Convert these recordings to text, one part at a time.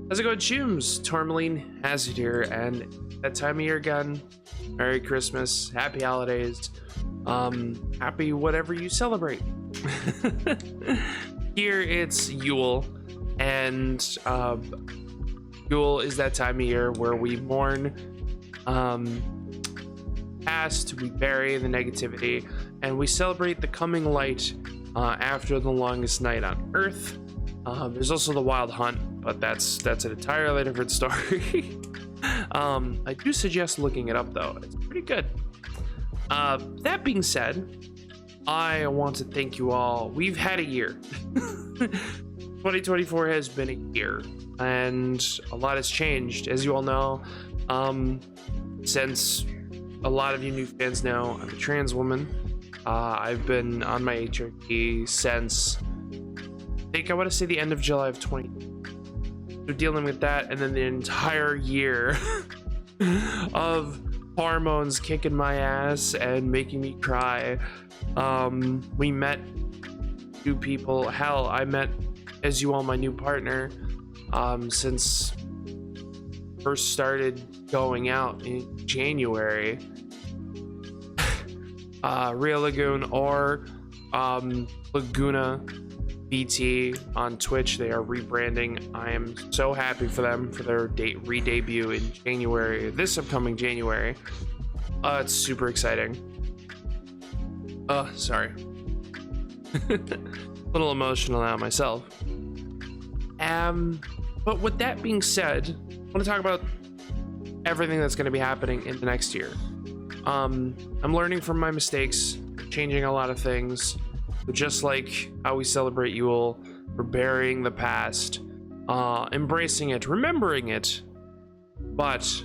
How's it going, Chooms? Tourmaline Hazard here, and that time of year again. Merry Christmas, happy holidays, happy whatever you celebrate. Here it's Yule, and Yule is that time of year where we mourn past, we bury the negativity, and we celebrate the coming light after the longest night on Earth. There's also the Wild Hunt, but that's an entirely different story. I do suggest looking it up though. It's pretty good. That being said, I want to thank you all. We've had a year. 2024 has been a year, and a lot has changed, as you all know. Since a lot of you new fans know, I'm a trans woman. I've been on my HRT since I want to say the end of July of 20. So dealing with that, and then the entire year of hormones kicking my ass and making me cry. We met new people. Hell, I met, as you all, my new partner since first started going out in January. Real Lagoon or Laguna BT on Twitch. They are rebranding. I am so happy for them for their re-debut in January, this upcoming January. It's super exciting. Sorry. A little emotional now myself. But with that being said, I want to talk about everything that's going to be happening in the next year. I'm learning from my mistakes, changing a lot of things. But just like how we celebrate Yule, we're burying the past, embracing it, remembering it, but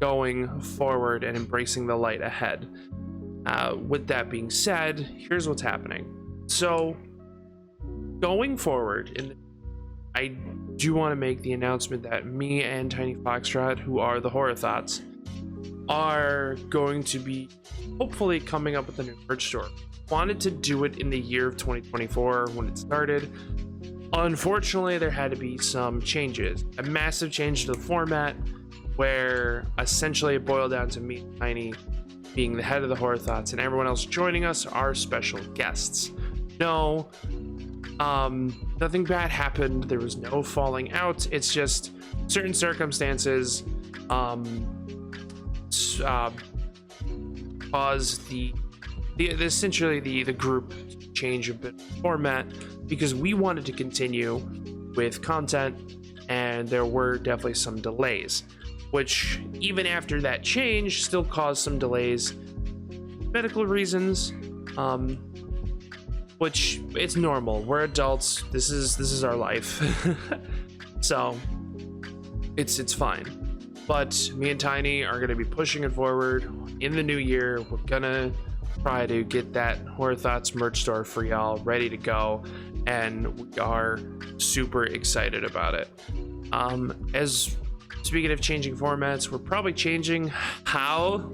going forward and embracing the light ahead. With that being said, here's what's happening. So, going forward, I do want to make the announcement that me and Tiny Foxtrot, who are the Horror Thoughts, are going to be hopefully coming up with a new merch store. Wanted to do it in the year of 2024 when it started. Unfortunately, there had to be some changes. A massive change to the format where essentially it boiled down to me and Tiny being the head of the Horror Thoughts and everyone else joining us are special guests. No, nothing bad happened. There was no falling out. It's just certain circumstances caused essentially the group change a bit of format because we wanted to continue with content, and there were definitely some delays, which even after that change still caused some delays, medical reasons, which it's normal. We're adults. This is our life. So it's fine. But me and Tiny are going to be pushing it forward in the new year. We're gonna try to get that Horror Thoughts merch store for y'all ready to go, and we are super excited about it. As speaking of changing formats, we're probably changing how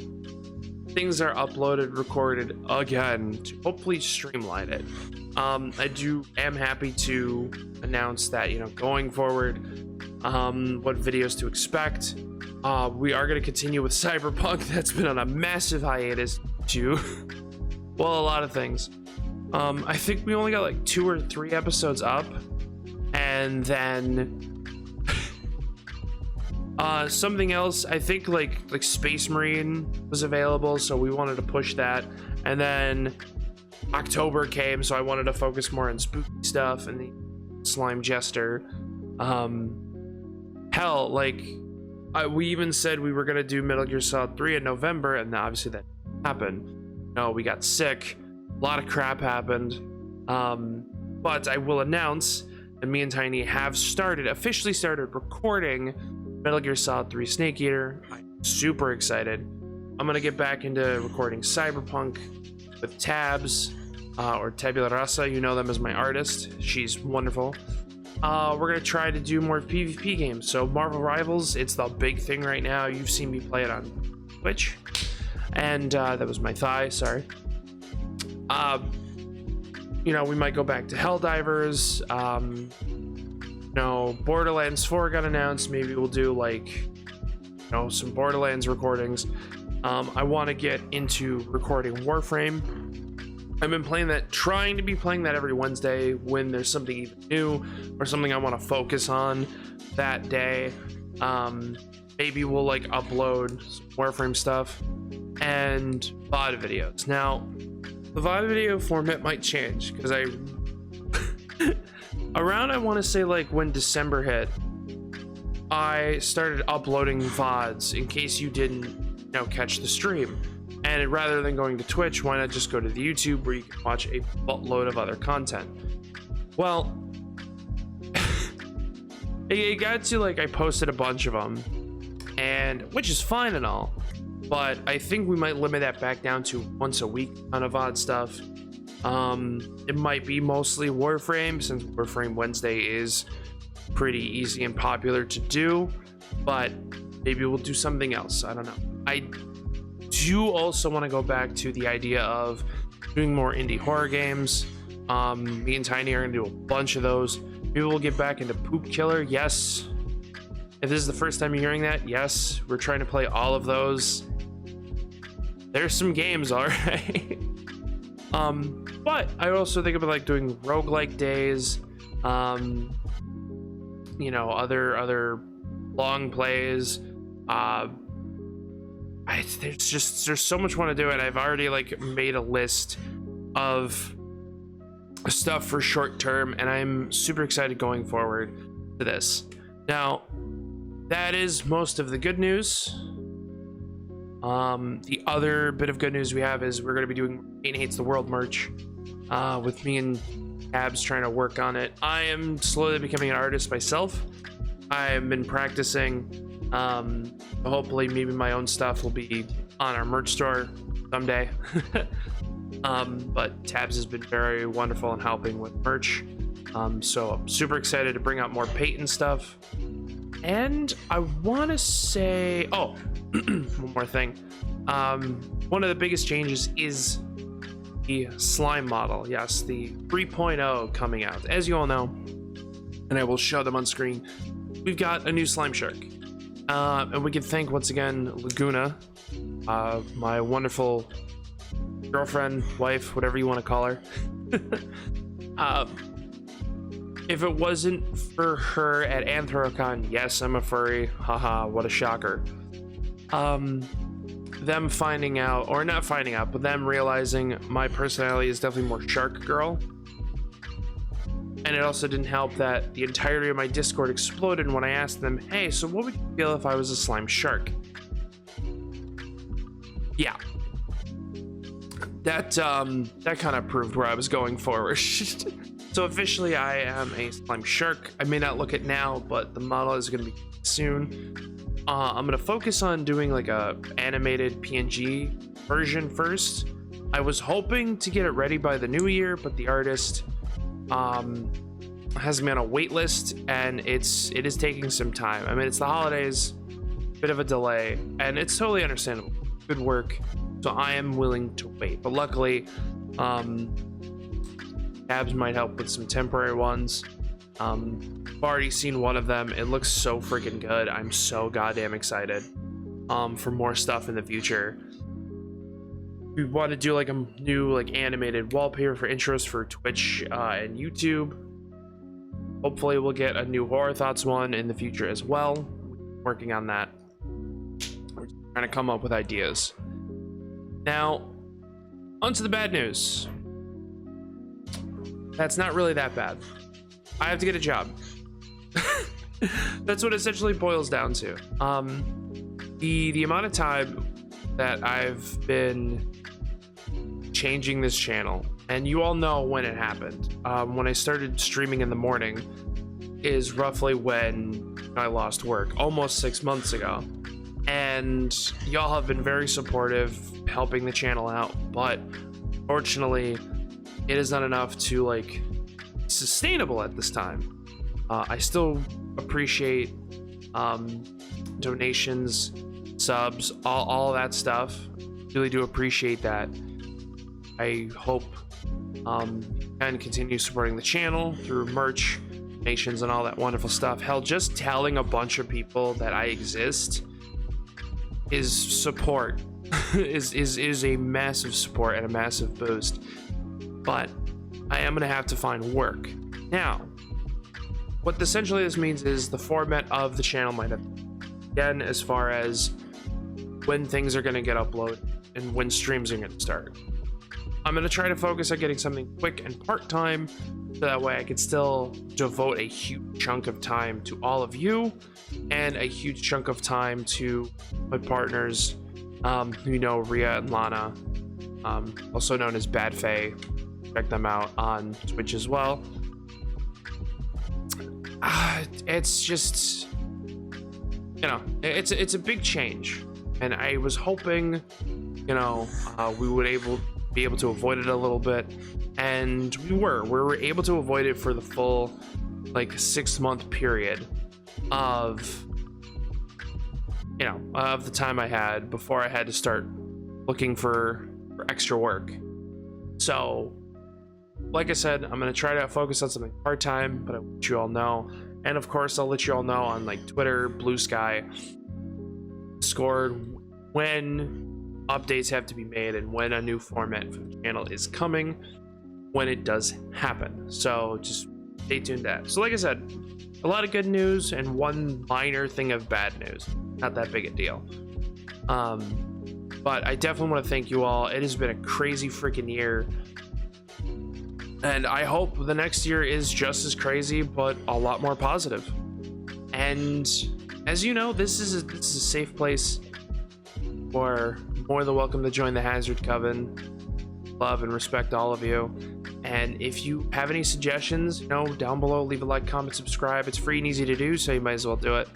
things are uploaded, recorded again to hopefully streamline it. I am happy to announce that, going forward, what videos to expect. We are going to continue with Cyberpunk. That's been on a massive hiatus to, well, a lot of things. I think we only got like 2 or 3 episodes up, and then something else. I think like Space Marine was available, so we wanted to push that. And then October came, so I wanted to focus more on spooky stuff and the Slime Jester. Hell, we even said we were gonna do Metal Gear Solid 3 in November, and obviously that didn't happen. No, we got sick. A lot of crap happened. But I will announce that me and Tiny have officially started recording Metal Gear Solid 3 Snake Eater. I'm super excited. I'm gonna get back into recording Cyberpunk with Tabs, or Tabula Rasa. You know them as my artist. She's wonderful. We're gonna try to do more PvP games. So Marvel Rivals, it's the big thing right now. You've seen me play it on Twitch, and that was my thigh. Sorry. We might go back to Helldivers. Borderlands 4 got announced. Maybe we'll do like, some Borderlands recordings. I want to get into recording Warframe. I've been trying to be playing that every Wednesday when there's something either new or something I want to focus on that day. Maybe we'll like upload some Warframe stuff and VOD videos. Now, the VOD video format might change because around, I want to say like when December hit, I started uploading VODs in case you didn't, catch the stream. And rather than going to Twitch, why not just go to the YouTube where you can watch a buttload of other content? Well, it got to like I posted a bunch of them, and which is fine and all, but I think we might limit that back down to once a week on a VOD stuff. It might be mostly Warframe, since Warframe Wednesday is pretty easy and popular to do, but maybe we'll do something else. I don't know. I do also want to go back to the idea of doing more indie horror games. Me and Tiny are going to do a bunch of those. Maybe we'll get back into Poop Killer. Yes. If this is the first time you're hearing that, yes, we're trying to play all of those. There's some games, all right. But I also think about like doing roguelike days, other long plays. There's so much want to do, and I've already like made a list of stuff for short term, and I'm super excited going forward to this. Now, that is most of the good news. The other bit of good news we have is we're going to be doing Pain Hates the World merch, with me and Tabs trying to work on it. I am slowly becoming an artist myself. I've been practicing. Hopefully maybe my own stuff will be on our merch store someday. But Tabs has been very wonderful in helping with merch. So I'm super excited to bring out more Peyton stuff. And I want to say, one more thing. One of the biggest changes is the slime model. Yes, the 3.0 coming out. As you all know, and I will show them on screen, we've got a new slime shark. And we can thank once again Laguna, my wonderful girlfriend, wife, whatever you want to call her. If it wasn't for her at Anthrocon, yes, I'm a furry. Haha, what a shocker. Them finding out, or not finding out, but them realizing my personality is definitely more shark girl. And it also didn't help that the entirety of my Discord exploded when I asked them, hey, so what would you feel if I was a slime shark? Yeah. That kind of proved where I was going forward. So officially I am a slime shark. I may not look it now, but the model is going to be soon. I'm going to focus on doing like a animated PNG version first. I was hoping to get it ready by the new year, but the artist has me on a wait list, and it is taking some time. I mean, it's the holidays, bit of a delay, and it's totally understandable. Good work, so I am willing to wait. But luckily, Tabs might help with some temporary ones. I've already seen one of them. It looks so freaking good. I'm so goddamn excited for more stuff in the future. We want to do like a new like animated wallpaper for intros for Twitch and YouTube. Hopefully we'll get a new Horror Thoughts one in the future as well. We're working on that. We're trying to come up with ideas. Now, onto the bad news. That's not really that bad. I have to get a job. That's what it essentially boils down to. The amount of time that I've been changing this channel, and you all know when it happened. When I started streaming in the morning is roughly when I lost work, almost 6 months ago. And y'all have been very supportive, helping the channel out, but fortunately it is not enough to like sustainable at this time. I still appreciate donations, subs, all that stuff. Really do appreciate that. I hope you can continue supporting the channel through merch nations and all that wonderful stuff. Hell, just telling a bunch of people that I exist is support. is a massive support and a massive boost. But I am gonna have to find work. Now, what essentially this means is the format of the channel might have, again, as far as when things are gonna get uploaded and when streams are gonna start. I'm gonna try to focus on getting something quick and part-time, so that way I can still devote a huge chunk of time to all of you and a huge chunk of time to my partners, you know, Rhea and Lana, also known as Bad Faye. Check them out on Twitch as well. It's just, you know, it's a big change, and I was hoping, you know, we would be able to avoid it a little bit, and we were able to avoid it for the full like 6-month period of, you know, of the time I had before I had to start looking for extra work. So like I said, I'm gonna try to focus on something part-time, but I'll let you all know. And of course, I'll let you all know on like Twitter, Blue Sky, Discord, when updates have to be made and when a new format for the channel is coming, when it does happen. So just stay tuned to that. So like I said, a lot of good news and one minor thing of bad news. Not that big a deal. But I definitely want to thank you all. It has been a crazy freaking year. And I hope the next year is just as crazy, but a lot more positive. And as you know, this is a safe place. Or more than welcome to join the Hazard Coven. Love and respect all of you. And if you have any suggestions, you know, down below, leave a like, comment, subscribe. It's free and easy to do, so you might as well do it.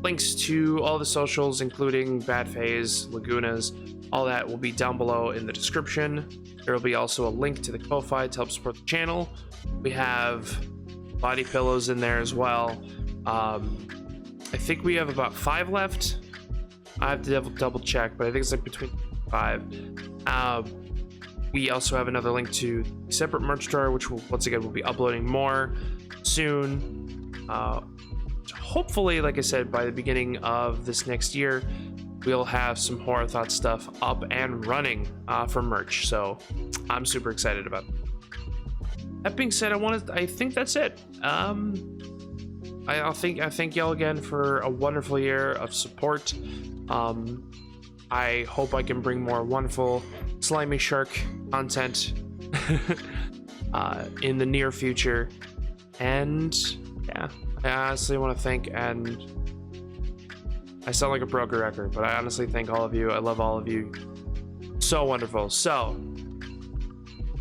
Links to all the socials, including Bad Phase, Lagunas, all that will be down below in the description. There will be also a link to the Ko-Fi to help support the channel. We have body pillows in there as well. I think we have about 5 left. I have to double check, but I think it's like between 5. We also have another link to a separate merch store, which will, once again, we'll be uploading more soon. Hopefully, like I said, by the beginning of this next year, we'll have some Horror Thought stuff up and running for merch. So I'm super excited about it. That being said, I think that's it. I thank y'all again for a wonderful year of support. I hope I can bring more wonderful slimy shark content in the near future. And yeah, I honestly want to thank, and I sound like a broken record, but I honestly thank all of you. I love all of you. So wonderful. So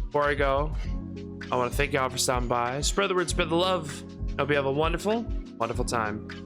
before I go, I want to thank y'all for stopping by. Spread the word, spread the love. Hope you have a wonderful, wonderful time.